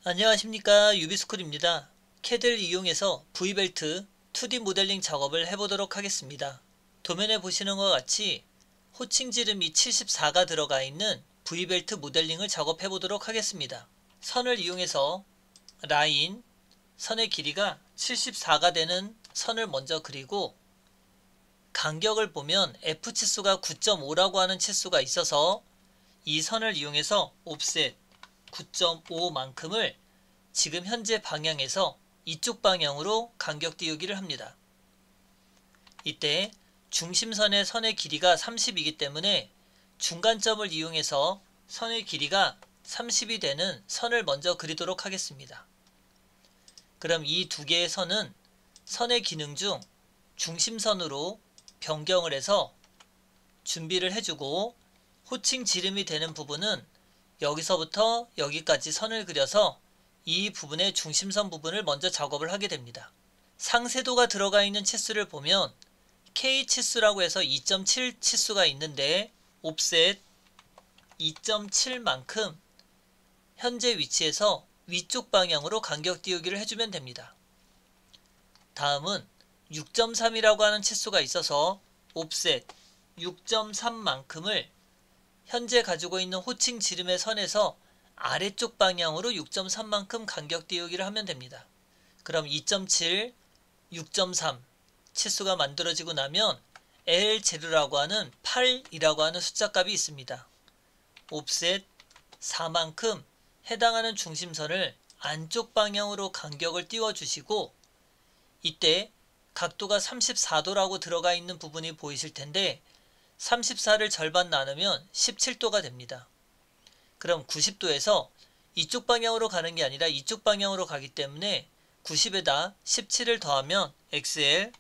안녕하십니까, 유비스쿨입니다. CAD를 이용해서 V벨트 2D 모델링 작업을 해보도록 하겠습니다. 도면에 보시는 것 같이 호칭 지름이 74가 들어가 있는 V벨트 모델링을 작업해 보도록 하겠습니다. 선을 이용해서 라인, 선의 길이가 74가 되는 선을 먼저 그리고 간격을 보면 F치수가 9.5라고 하는 치수가 있어서 이 선을 이용해서 옵셋 9.5만큼을 지금 현재 방향에서 이쪽 방향으로 간격 띄우기를 합니다. 이때 중심선의 선의 길이가 30이기 때문에 중간점을 이용해서 선의 길이가 30이 되는 선을 먼저 그리도록 하겠습니다. 그럼 이 두 개의 선은 선의 기능 중 중심선으로 변경을 해서 준비를 해주고, 호칭 지름이 되는 부분은 여기서부터 여기까지 선을 그려서 이 부분의 중심선 부분을 먼저 작업을 하게 됩니다. 상세도가 들어가 있는 치수를 보면 K 치수라고 해서 2.7 치수가 있는데 옵셋 2.7만큼 현재 위치에서 위쪽 방향으로 간격 띄우기를 해주면 됩니다. 다음은 6.3이라고 하는 치수가 있어서 옵셋 6.3만큼을 현재 가지고 있는 호칭 지름의 선에서 아래쪽 방향으로 6.3만큼 간격 띄우기를 하면 됩니다. 그럼 2.7, 6.3 치수가 만들어지고 나면 L0라고 하는 8이라고 하는 숫자값이 있습니다. 옵셋 4만큼 해당하는 중심선을 안쪽 방향으로 간격을 띄워주시고, 이때 각도가 34도라고 들어가 있는 부분이 보이실 텐데 34를 절반 나누면 17도가 됩니다. 그럼 90도에서 이쪽 방향으로 가는 게 아니라 이쪽 방향으로 가기 때문에 90에다 17을 더하면 XL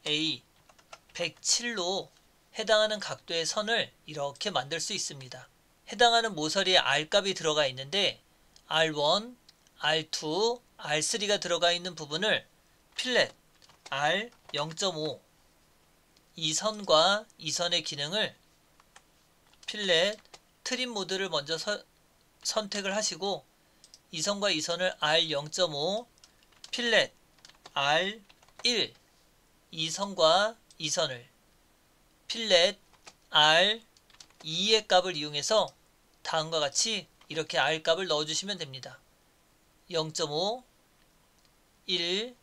A 107로 해당하는 각도의 선을 이렇게 만들 수 있습니다. 해당하는 모서리에 R값이 들어가 있는데 R1, R2, R3가 들어가 있는 부분을 필렛 R 0.5 이 선과 이 선의 기능을 필렛 트림 모드를 먼저 선택을 하시고, 이 선과 이 선을 R 0.5 필렛 R 1 이 선과 이 선을 필렛 R 2의 값을 이용해서 다음과 같이 이렇게 R 값을 넣어주시면 됩니다. 0.5 1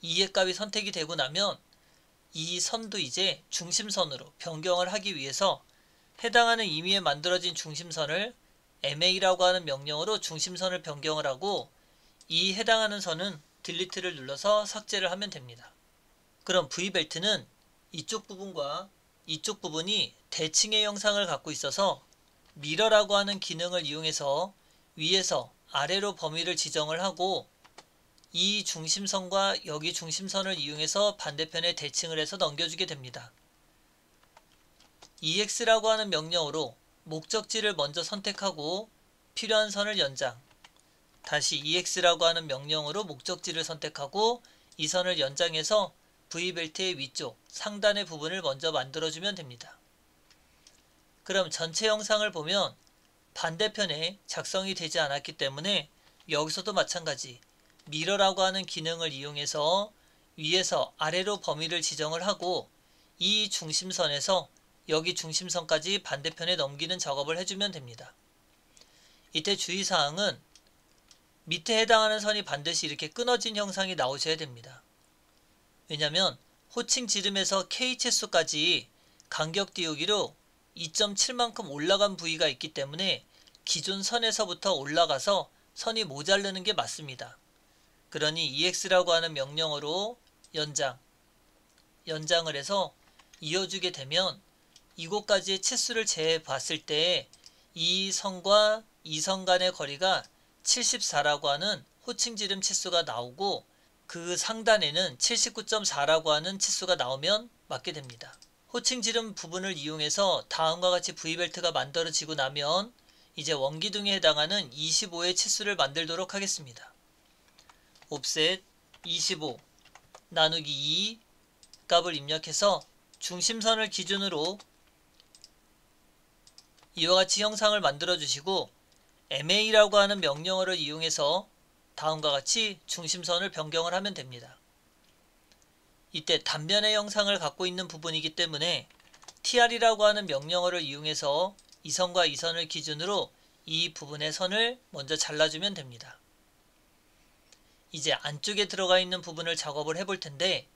2의 값이 선택이 되고 나면 이 선도 이제 중심선으로 변경을 하기 위해서 해당하는 임의에 만들어진 중심선을 MA라고 하는 명령으로 중심선을 변경을 하고, 이 해당하는 선은 딜리트를 눌러서 삭제를 하면 됩니다. 그럼 V벨트는 이쪽 부분과 이쪽 부분이 대칭의 형상을 갖고 있어서 미러라고 하는 기능을 이용해서 위에서 아래로 범위를 지정을 하고, 이 중심선과 여기 중심선을 이용해서 반대편에 대칭을 해서 넘겨주게 됩니다. EX라고 하는 명령으로 목적지를 먼저 선택하고 필요한 선을 연장, 다시 EX라고 하는 명령으로 목적지를 선택하고 이 선을 연장해서 V벨트의 위쪽 상단의 부분을 먼저 만들어주면 됩니다. 그럼 전체 영상을 보면 반대편에 작성이 되지 않았기 때문에 여기서도 마찬가지 미러라고 하는 기능을 이용해서 위에서 아래로 범위를 지정을 하고 이 중심선에서 여기 중심선까지 반대편에 넘기는 작업을 해주면 됩니다. 이때 주의사항은 밑에 해당하는 선이 반드시 이렇게 끊어진 형상이 나오셔야 됩니다. 왜냐하면 호칭 지름에서 K치수까지 간격 띄우기로 2.7만큼 올라간 부위가 있기 때문에 기존 선에서부터 올라가서 선이 모자르는 게 맞습니다. 그러니 EX라고 하는 명령어로 연장을 해서 이어주게 되면 이곳까지의 치수를 재해 봤을 때 이 선과 이 선 간의 거리가 74라고 하는 호칭 지름 치수가 나오고, 그 상단에는 79.4라고 하는 치수가 나오면 맞게 됩니다. 호칭 지름 부분을 이용해서 다음과 같이 V벨트가 만들어지고 나면 이제 원기둥에 해당하는 25의 치수를 만들도록 하겠습니다. 옵셋 25 나누기 2 값을 입력해서 중심선을 기준으로 이와 같이 형상을 만들어 주시고 MA라고 하는 명령어를 이용해서 다음과 같이 중심선을 변경을 하면 됩니다. 이때 단면의 형상을 갖고 있는 부분이기 때문에 TR이라고 하는 명령어를 이용해서 이 선과 이 선을 기준으로 이 부분의 선을 먼저 잘라주면 됩니다. 이제 안쪽에 들어가 있는 부분을 작업을 해볼 텐데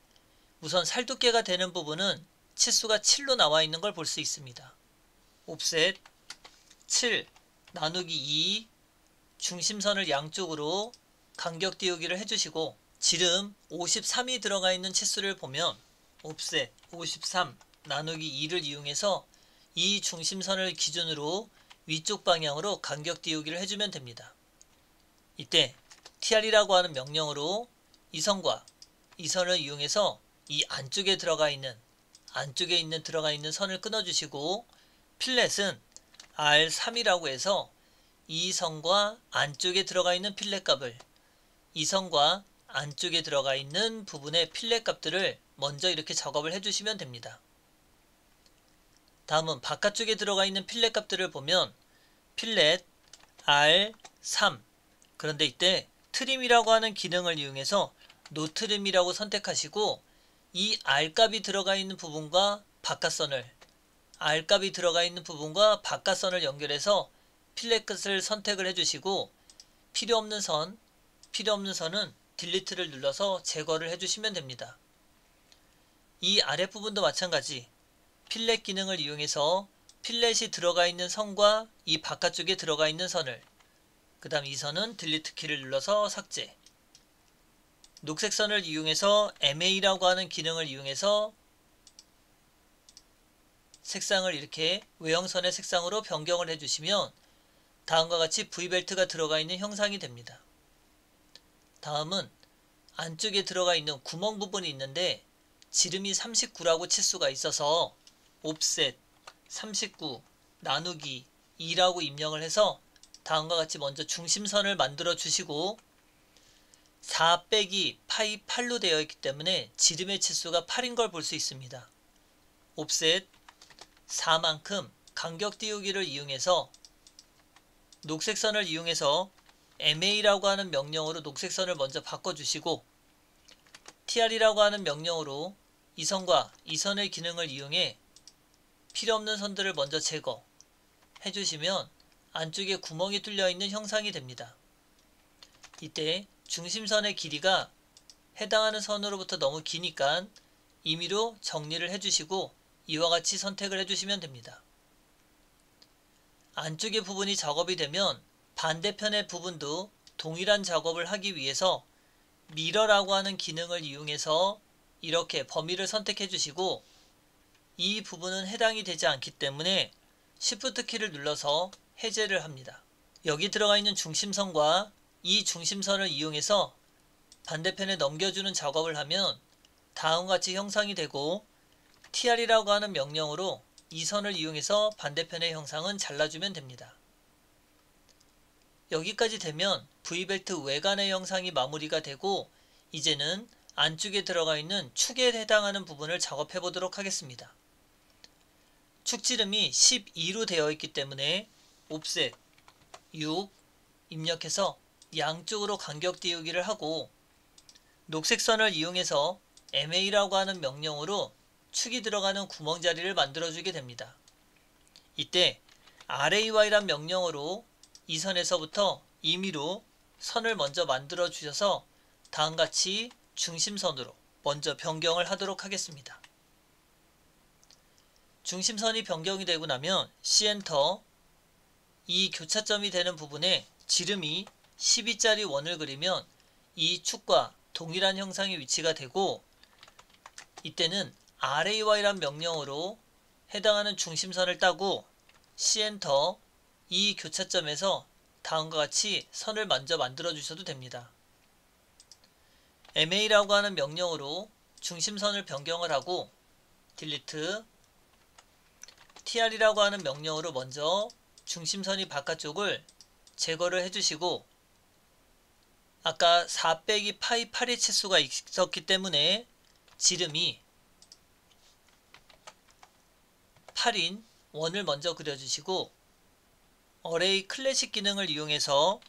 우선 살두께가 되는 부분은 치수가 7로 나와 있는 걸 볼 수 있습니다. 옵셋 7 나누기 2 중심선을 양쪽으로 간격 띄우기를 해주시고 지름 53이 들어가 있는 치수를 보면 옵셋 53 나누기 2를 이용해서 이 중심선을 기준으로 위쪽 방향으로 간격 띄우기를 해주면 됩니다. 이때 TR이라고 하는 명령으로 이 선과 이 선을 이용해서 이 안쪽에 들어가 있는 선을 끊어주시고 필렛은 R3이라고 해서 이 선과 안쪽에 들어가 있는 필렛 값을 이 선과 안쪽에 들어가 있는 부분의 필렛 값들을 먼저 이렇게 작업을 해주시면 됩니다. 다음은 바깥쪽에 들어가 있는 필렛 값들을 보면 필렛 R3 그런데 이때 트림이라고 하는 기능을 이용해서 노트림이라고 선택하시고 이 R값이 들어가 있는 부분과 바깥선을 연결해서 필렛 끝을 선택을 해주시고 필요 없는 선은 딜리트를 눌러서 제거를 해주시면 됩니다. 이 아랫부분도 마찬가지 필렛 기능을 이용해서 필렛이 들어가 있는 선과 이 바깥쪽에 들어가 있는 선을 그 다음 이 선은 딜리트 키를 눌러서 삭제 녹색 선을 이용해서 MA라고 하는 기능을 이용해서 색상을 이렇게 외형선의 색상으로 변경을 해주시면 다음과 같이 V벨트가 들어가 있는 형상이 됩니다. 다음은 안쪽에 들어가 있는 구멍 부분이 있는데 지름이 39라고 치수가 있어서 옵셋 39 나누기 2라고 입력을 해서 다음과 같이 먼저 중심선을 만들어 주시고 4 빼기 파이 8로 되어 있기 때문에 지름의 치수가 8인 걸 볼 수 있습니다. 옵셋 4만큼 간격 띄우기를 이용해서 녹색 선을 이용해서 MA라고 하는 명령어로 녹색 선을 먼저 바꿔주시고 TR이라고 하는 명령어로 이 선과 이 선의 기능을 이용해 필요 없는 선들을 먼저 제거 해주시면 안쪽에 구멍이 뚫려 있는 형상이 됩니다. 이때 중심선의 길이가 해당하는 선으로부터 너무 기니까 임의로 정리를 해주시고 이와 같이 선택을 해주시면 됩니다. 안쪽의 부분이 작업이 되면 반대편의 부분도 동일한 작업을 하기 위해서 미러라고 하는 기능을 이용해서 이렇게 범위를 선택해 주시고 이 부분은 해당이 되지 않기 때문에 Shift 키를 눌러서 해제를 합니다. 여기 들어가 있는 중심선과 이 중심선을 이용해서 반대편에 넘겨주는 작업을 하면 다음과 같이 형상이 되고 TR이라고 하는 명령으로 이 선을 이용해서 반대편의 형상은 잘라주면 됩니다. 여기까지 되면 V벨트 외관의 형상이 마무리가 되고 이제는 안쪽에 들어가 있는 축에 해당하는 부분을 작업해 보도록 하겠습니다. 축 지름이 12로 되어 있기 때문에 옵셋 6 입력해서 양쪽으로 간격 띄우기를 하고 녹색 선을 이용해서 MA라고 하는 명령으로 축이 들어가는 구멍 자리를 만들어 주게 됩니다. 이때 RAY란 명령어로 이 선에서부터 임의로 선을 먼저 만들어 주셔서 다음같이 중심선으로 먼저 변경을 하도록 하겠습니다. 중심선이 변경이 되고 나면 C엔터 이 교차점이 되는 부분에 지름이 12짜리 원을 그리면 이 축과 동일한 형상의 위치가 되고 이때는 RAY란 명령어로 해당하는 중심선을 따고 C엔터 이 교차점에서 다음과 같이 선을 먼저 만들어 주셔도 됩니다. MA라고 하는 명령어로 중심선을 변경을 하고 딜리트 TR이라고 하는 명령어로 먼저 중심선이 바깥쪽을 제거를 해주시고 아까 4 빼기 파이 8의 치수가 있었기 때문에 지름이 8인 원을 먼저 그려주시고 어레이 클래식 기능을 이용해서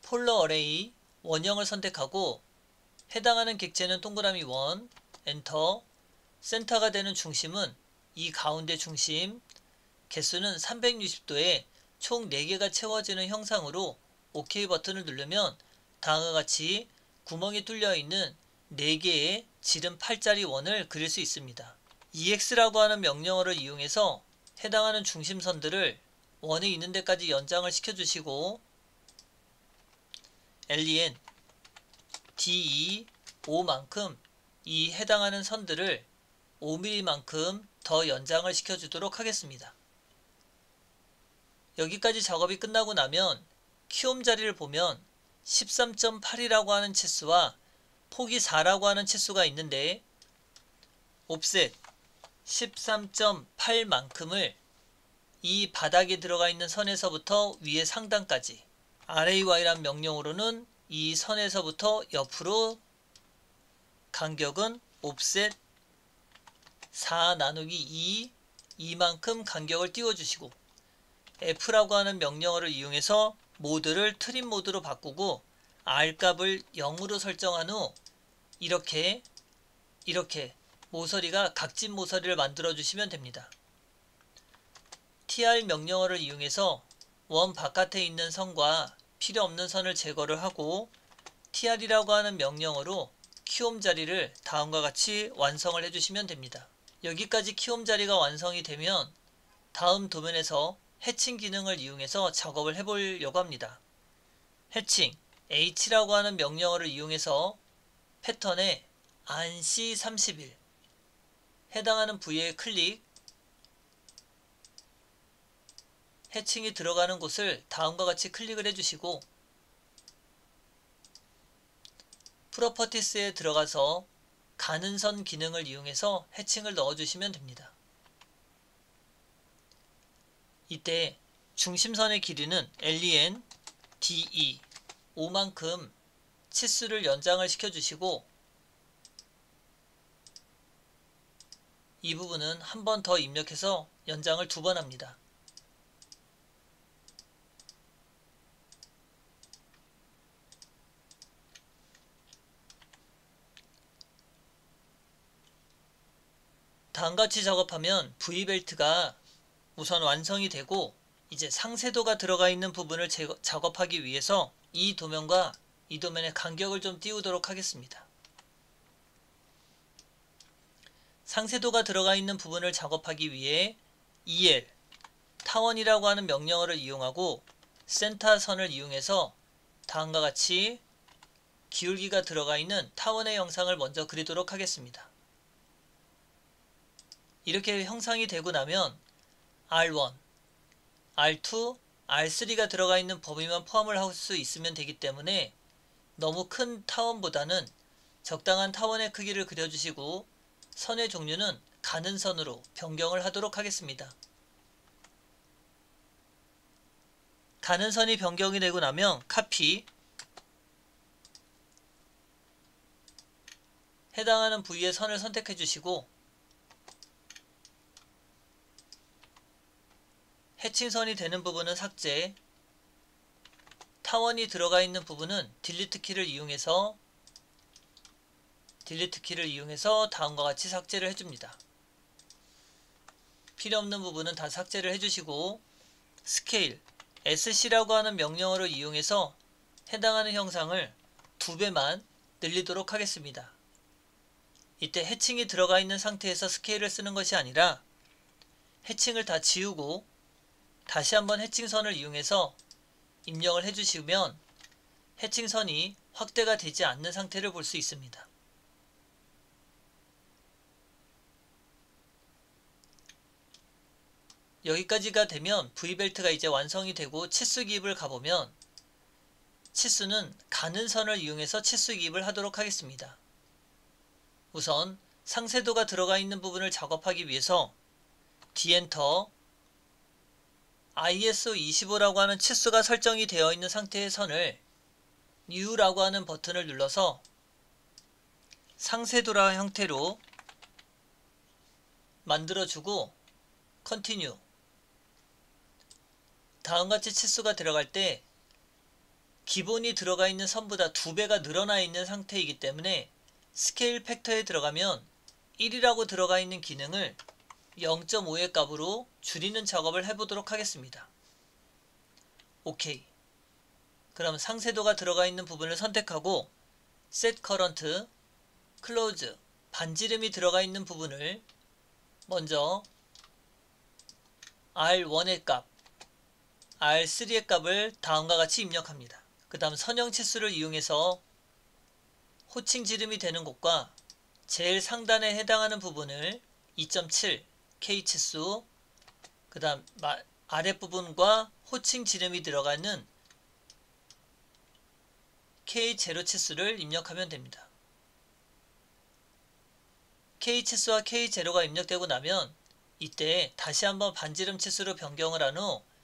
폴러 어레이 원형을 선택하고 해당하는 객체는 동그라미 1, 엔터, 센터가 되는 중심은 이 가운데 중심, 개수는 360도에 총 4개가 채워지는 형상으로 OK 버튼을 누르면 다음과 같이 구멍이 뚫려 있는 4개의 지름 8짜리 원을 그릴 수 있습니다. EX라고 하는 명령어를 이용해서 해당하는 중심선들을 원이 있는 데까지 연장을 시켜주시고 len DE5만큼 이 해당하는 선들을 5mm만큼 더 연장을 시켜주도록 하겠습니다. 여기까지 작업이 끝나고 나면 키움 자리를 보면 13.8이라고 하는 치수와 폭이 4라고 하는 치수가 있는데 옵셋 13.8만큼을 이 바닥에 들어가 있는 선에서부터 위의 상단까지 RAY란 명령으로는 이 선에서부터 옆으로 간격은 옵셋 4 나누기 2 이만큼 간격을 띄워주시고 F라고 하는 명령어를 이용해서 모드를 트림 모드로 바꾸고 R값을 0으로 설정한 후 이렇게 모서리가 각진 모서리를 만들어 주시면 됩니다. TR 명령어를 이용해서 원 바깥에 있는 선과 필요 없는 선을 제거를 하고 TR이라고 하는 명령어로 키움 자리를 다음과 같이 완성을 해주시면 됩니다. 여기까지 키움 자리가 완성이 되면 다음 도면에서 해칭 기능을 이용해서 작업을 해보려고 합니다. 해칭 H라고 하는 명령어를 이용해서 패턴에 ANSI 31 해당하는 부위에 클릭, 해칭이 들어가는 곳을 다음과 같이 클릭을 해주시고 프로퍼티스에 들어가서 가는 선 기능을 이용해서 해칭을 넣어주시면 됩니다. 이때 중심선의 길이는 len DE 5만큼 치수를 연장을 시켜주시고 이 부분은 한 번 더 입력해서 연장을 2번 합니다. 다음같이 작업하면 V벨트가 우선 완성이 되고 이제 상세도가 들어가 있는 부분을 작업하기 위해서 이 도면과 이 도면의 간격을 좀 띄우도록 하겠습니다. 상세도가 들어가 있는 부분을 작업하기 위해 EL 타원이라고 하는 명령어를 이용하고 센터 선을 이용해서 다음과 같이 기울기가 들어가 있는 타원의 형상을 먼저 그리도록 하겠습니다. 이렇게 형상이 되고 나면 R1, R2, R3가 들어가 있는 범위만 포함을 할 수 있으면 되기 때문에 너무 큰 타원보다는 적당한 타원의 크기를 그려주시고 선의 종류는 가는 선으로 변경을 하도록 하겠습니다. 가는 선이 변경이 되고 나면 카피, 해당하는 부위의 선을 선택해 주시고 해칭선이 되는 부분은 삭제, 타원이 들어가 있는 부분은 딜리트 키를 이용해서 다음과 같이 삭제를 해줍니다. 필요 없는 부분은 다 삭제를 해주시고 스케일 SC라고 하는 명령어를 이용해서 해당하는 형상을 2배만 늘리도록 하겠습니다. 이때 해칭이 들어가 있는 상태에서 스케일을 쓰는 것이 아니라 해칭을 다 지우고 다시 한번 해칭선을 이용해서 입력을 해주시면 해칭선이 확대가 되지 않는 상태를 볼 수 있습니다. 여기까지가 되면 V벨트가 이제 완성이 되고 치수 기입을 가보면 치수는 가는 선을 이용해서 치수 기입을 하도록 하겠습니다. 우선 상세도가 들어가 있는 부분을 작업하기 위해서 D엔터 ISO 25라고 하는 치수가 설정이 되어 있는 상태의 선을 New라고 하는 버튼을 눌러서 상세도라 형태로 만들어주고 Continue 다음같이 치수가 들어갈 때 기본이 들어가 있는 선보다 2배가 늘어나 있는 상태이기 때문에 스케일 팩터에 들어가면 1이라고 들어가 있는 기능을 0.5의 값으로 줄이는 작업을 해보도록 하겠습니다. 오케이. 그럼 상쇄도가 들어가 있는 부분을 선택하고 Set Current, Close, 반지름이 들어가 있는 부분을 먼저 R1의 값, R3의 값을 다음과 같이 입력합니다. 그 다음 선형 치수를 이용해서 호칭 지름이 되는 곳과 제일 상단에 해당하는 부분을 2.7 K 치수, 그 다음 아랫부분과 호칭 지름이 들어가는 K0 치수를 입력하면 됩니다. K 치수와 K0가 입력되고 나면 이때 다시 한번 반지름 치수로 변경을 한 후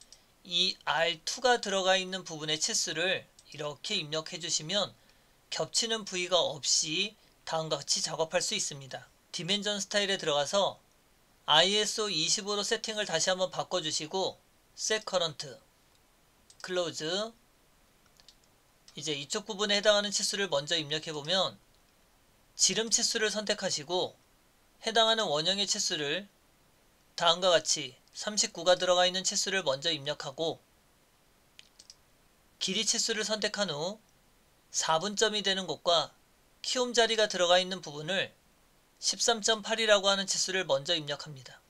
이 R2가 들어가 있는 부분의 치수를 이렇게 입력해 주시면 겹치는 부위가 없이 다음과 같이 작업할 수 있습니다. 디멘전 스타일에 들어가서 ISO 25로 세팅을 다시 한번 바꿔주시고 Set Current, Close. 이제 이쪽 부분에 해당하는 치수를 먼저 입력해보면 지름 치수를 선택하시고 해당하는 원형의 치수를 다음과 같이 39가 들어가 있는 치수를 먼저 입력하고 길이 치수를 선택한 후 4분점이 되는 곳과 키움 자리가 들어가 있는 부분을 13.8이라고 하는 치수를 먼저 입력합니다.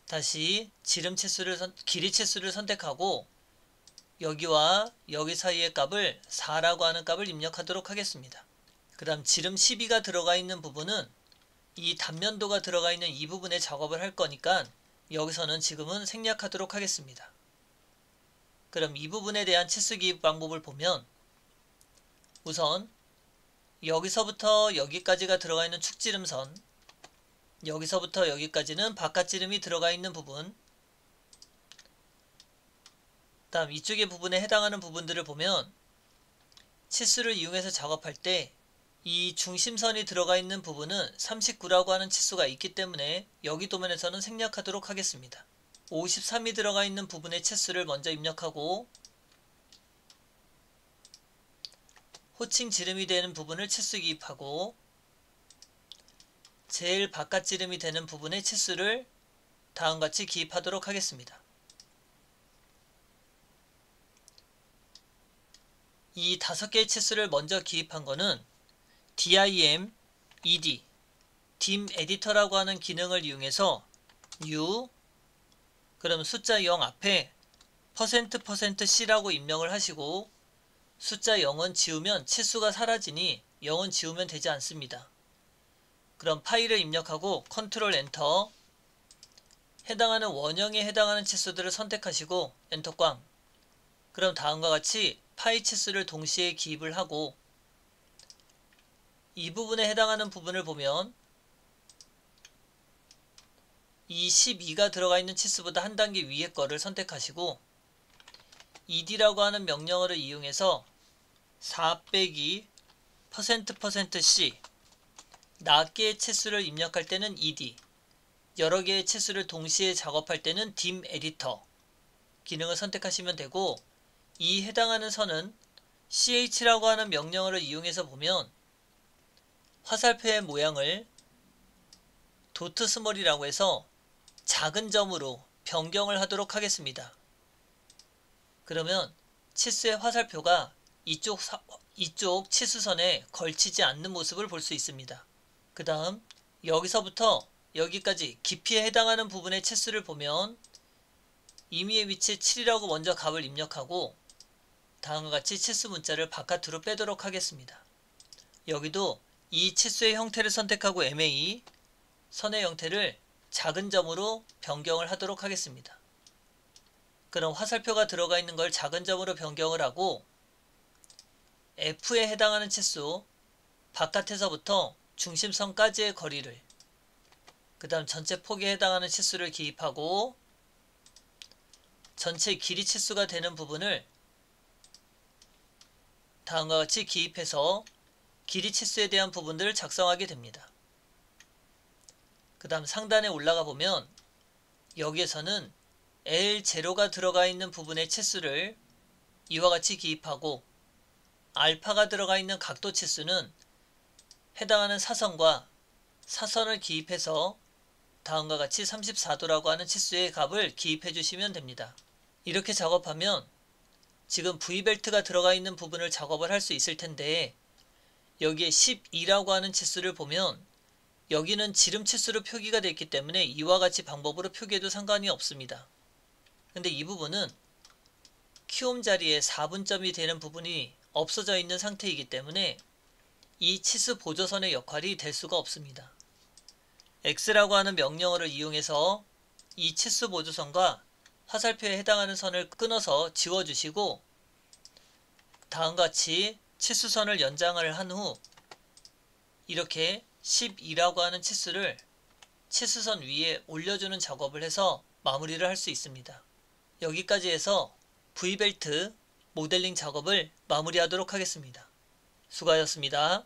다시 길이 치수를 선택하고 여기와 여기 사이의 값을 4라고 하는 값을 입력하도록 하겠습니다. 그 다음 지름 12가 들어가 있는 부분은 이 단면도가 들어가 있는 이 부분에 작업을 할 거니까 여기서는 지금은 생략하도록 하겠습니다. 그럼 이 부분에 대한 치수 기입 방법을 보면 우선 여기서부터 여기까지가 들어가 있는 축지름선, 여기서부터 여기까지는 바깥지름이 들어가 있는 부분, 다음 이쪽의 부분에 해당하는 부분들을 보면 치수를 이용해서 작업할 때 이 중심선이 들어가 있는 부분은 39라고 하는 치수가 있기 때문에 여기 도면에서는 생략하도록 하겠습니다. 53이 들어가 있는 부분의 치수를 먼저 입력하고 호칭 지름이 되는 부분을 치수 기입하고 제일 바깥 지름이 되는 부분의 치수를 다음같이 기입하도록 하겠습니다. 이 5개의 치수를 먼저 기입한 거는 dim, ed, dim 에디터라고 하는 기능을 이용해서 new, 그럼 숫자 0 앞에 %%c라고 입력을 하시고 숫자 0은 지우면 치수가 사라지니 0은 지우면 되지 않습니다. 그럼 파일을 입력하고 컨트롤 엔터, 해당하는 원형에 해당하는 치수들을 선택하시고 엔터 꽝. 그럼 다음과 같이 파이 치수를 동시에 기입을 하고 이 부분에 해당하는 부분을 보면 이 12가 들어가 있는 치수보다 한 단계 위의 거를 선택하시고 ed라고 하는 명령어를 이용해서 4 빼기 %%c 낱개의 치수를 입력할 때는 ed, 여러 개의 치수를 동시에 작업할 때는 dim 에디터 기능을 선택하시면 되고 이 해당하는 선은 ch라고 하는 명령어를 이용해서 보면 화살표의 모양을 도트 스몰이라고 해서 작은 점으로 변경을 하도록 하겠습니다. 그러면 치수의 화살표가 이쪽 치수선에 걸치지 않는 모습을 볼 수 있습니다. 그 다음 여기서부터 여기까지 깊이에 해당하는 부분의 치수를 보면 임의의 위치에 7이라고 먼저 값을 입력하고 다음과 같이 치수 문자를 바깥으로 빼도록 하겠습니다. 여기도 이 치수의 형태를 선택하고 MA, 선의 형태를 작은 점으로 변경을 하도록 하겠습니다. 그럼 화살표가 들어가 있는 걸 작은 점으로 변경을 하고 F에 해당하는 치수, 바깥에서부터 중심선까지의 거리를, 그 다음 전체 폭에 해당하는 치수를 기입하고 전체 길이 치수가 되는 부분을 다음과 같이 기입해서 길이 치수에 대한 부분들을 작성하게 됩니다. 그 다음 상단에 올라가 보면 여기에서는 L0가 들어가 있는 부분의 치수를 이와 같이 기입하고 알파가 들어가 있는 각도 치수는 해당하는 사선과 사선을 기입해서 다음과 같이 34도라고 하는 치수의 값을 기입해 주시면 됩니다. 이렇게 작업하면 지금 V벨트가 들어가 있는 부분을 작업을 할 수 있을 텐데 여기에 12라고 하는 치수를 보면 여기는 지름 치수로 표기가 되어 있기 때문에 이와 같이 방법으로 표기해도 상관이 없습니다. 근데 이 부분은 키움 자리에 4분점이 되는 부분이 없어져 있는 상태이기 때문에 이 치수 보조선의 역할이 될 수가 없습니다. X라고 하는 명령어를 이용해서 이 치수 보조선과 화살표에 해당하는 선을 끊어서 지워주시고 다음과 같이 치수선을 연장을 한 후 이렇게 12라고 하는 치수를 치수선 위에 올려주는 작업을 해서 마무리를 할 수 있습니다. 여기까지 해서 V벨트 모델링 작업을 마무리하도록 하겠습니다. 수고하셨습니다.